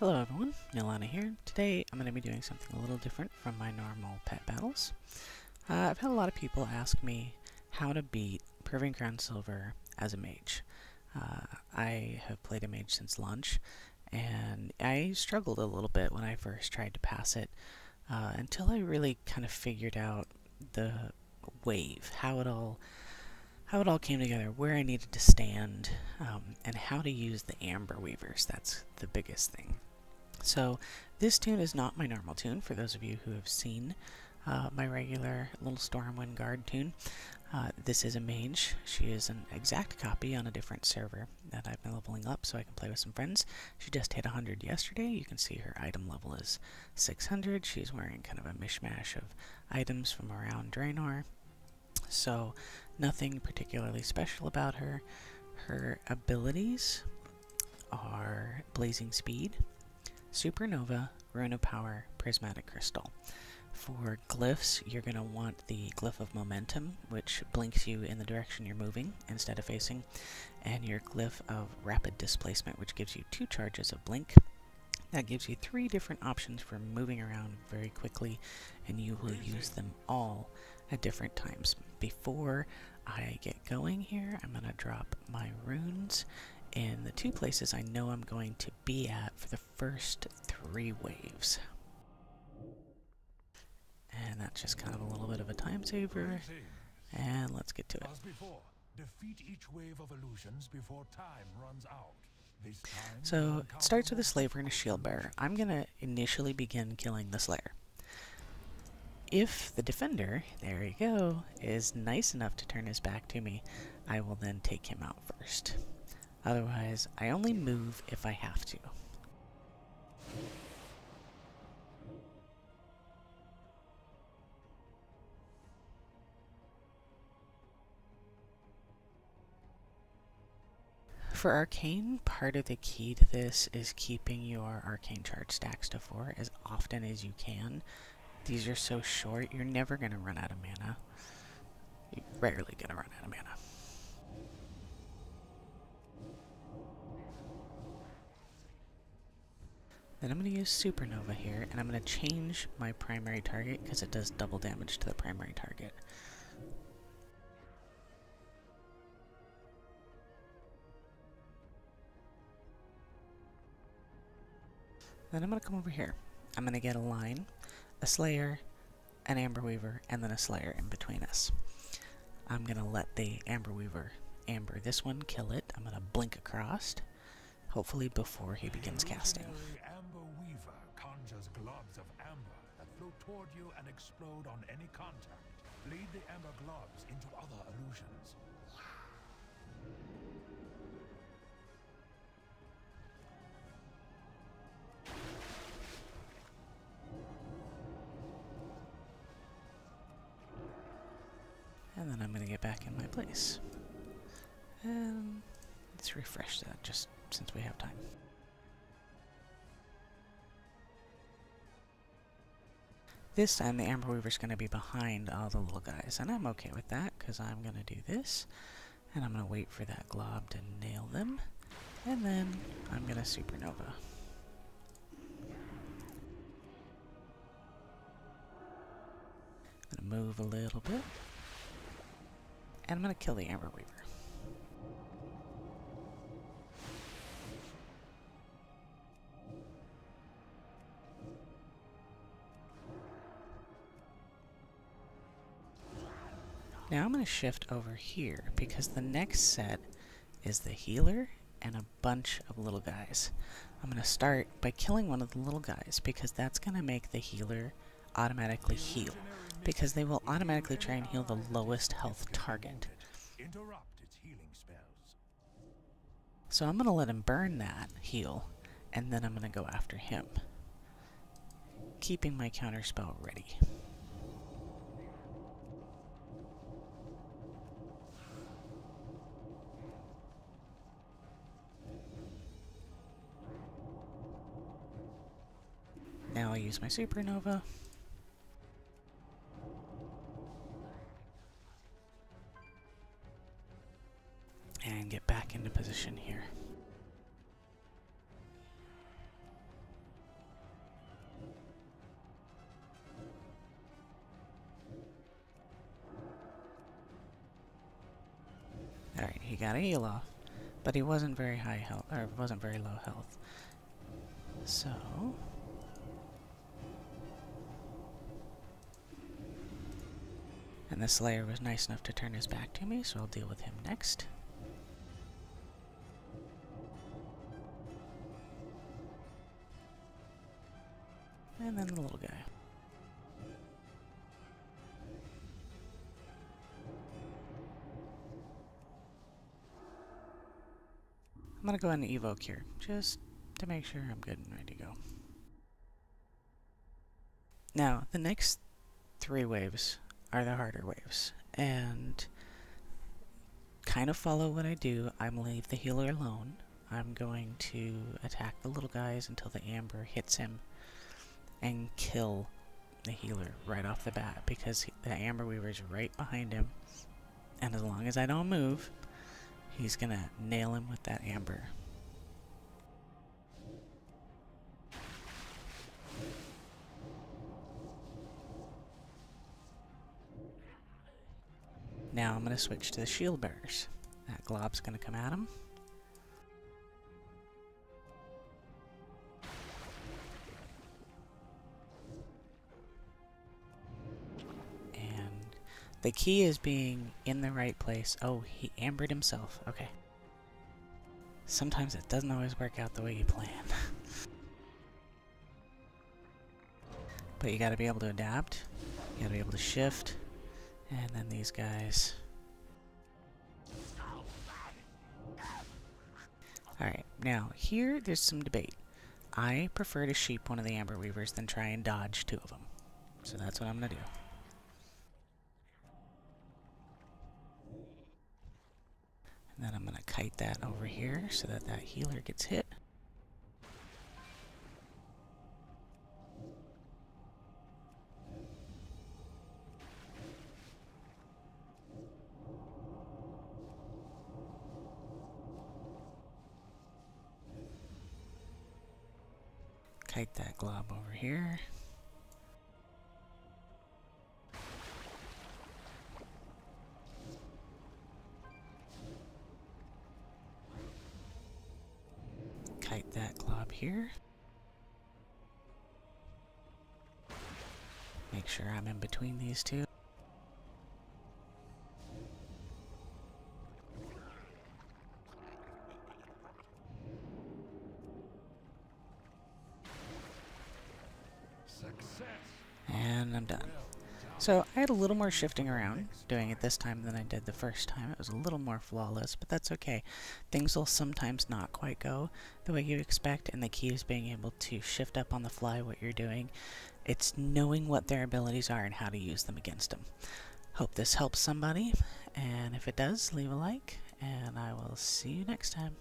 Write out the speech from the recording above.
Hello everyone, Nilana here. Today I'm going to be doing something a little different from my normal pet battles. I've had a lot of people ask me how to beat Proving Crown Silver as a mage. I have played a mage since launch, and I struggled a little bit when I first tried to pass it, until I really kind of figured out the wave, how it all came together, where I needed to stand, and how to use the Amber Weavers. That's the biggest thing. So this tune is not my normal tune, for those of you who have seen my regular little Stormwind Guard tune. This is a mage. She is an exact copy on a different server that I've been leveling up so I can play with some friends. She just hit 100 yesterday. You can see her item level is 600. She's wearing kind of a mishmash of items from around Draenor. So nothing particularly special about her. Her abilities are Blazing Speed, Supernova, Rune of Power, Prismatic Crystal. For glyphs, you're going to want the Glyph of Momentum, which blinks you in the direction you're moving instead of facing, and your Glyph of Rapid Displacement, which gives you 2 charges of blink. That gives you 3 different options for moving around very quickly, and you will use them all at different times. Before I get going here, I'm going to drop my runes in the 2 places I know I'm going to be at for the first 3 waves. And that's just kind of a little bit of a time saver. And let's get to it. As before, defeat each wave of illusions before time runs out. So it starts with a Slaver and a Shield Bearer. I'm going to initially begin killing the Slayer. If the defender, there you go, is nice enough to turn his back to me, I will then take him out first. Otherwise, I only move if I have to. For Arcane, part of the key to this is keeping your Arcane charge stacks to 4 as often as you can. These are so short, you're never going to run out of mana. You're rarely going to run out of mana. Then I'm going to use Supernova here, and I'm going to change my primary target because it does double damage to the primary target. Then I'm going to come over here. I'm going to get a line, a Slayer, an Amber Weaver, and then a Slayer in between us. I'm going to let the Amber Weaver amber this one, kill it. I'm going to blink across, hopefully before he begins casting. Amber Weaver conjures globs of amber that flow toward you and explode on any contact. Bleed the amber globs into other illusions. And then I'm going to get back in my place. And let's refresh that just since we have time. This time the Amber Weaver's going to be behind all the little guys, and I'm okay with that because I'm going to do this, and I'm going to wait for that glob to nail them, and then I'm going to Supernova. I'm going to move a little bit, and I'm going to kill the Amber Weaver. Now I'm going to shift over here because the next set is the healer and a bunch of little guys. I'm going to start by killing one of the little guys because that's going to make the healer automatically heal, because they will automatically try and heal the lowest health target. So I'm going to let him burn that heal, and then I'm going to go after him, keeping my counterspell ready. Now I'll use my Supernova. And get back into position here. got a heal off, but he wasn't very high health, or wasn't very low health. So and the Slayer was nice enough to turn his back to me, so I'll deal with him next. And then the little guy. I'm gonna go ahead and evoke here, just to make sure I'm good and ready to go. Now, the next 3 waves are the harder waves, and kind of follow what I do. I'm leave the healer alone. I'm going to attack the little guys until the amber hits him and kill the healer right off the bat, because the amber weaver is right behind him, and as long as I don't move, he's gonna nail him with that amber. Now I'm going to switch to the shield bearers. That glob's going to come at him. And the key is being in the right place. Oh, he ambered himself. Okay. Sometimes it doesn't always work out the way you plan. But you gotta be able to adapt. You gotta be able to shift. And then these guys. Alright, now here there's some debate. I prefer to sheep one of the amber weavers than try and dodge 2 of them. So that's what I'm gonna do. And then I'm gonna kite that over here so that that healer gets hit. Kite that glob over here. Kite that glob here. Make sure I'm in between these 2. And I'm done. So I had a little more shifting around doing it this time than I did the first time. It was a little more flawless, but that's okay. Things will sometimes not quite go the way you expect, and the key is being able to shift up on the fly what you're doing. It's knowing what their abilities are and how to use them against them. Hope this helps somebody, and if it does, leave a like, and I will see you next time.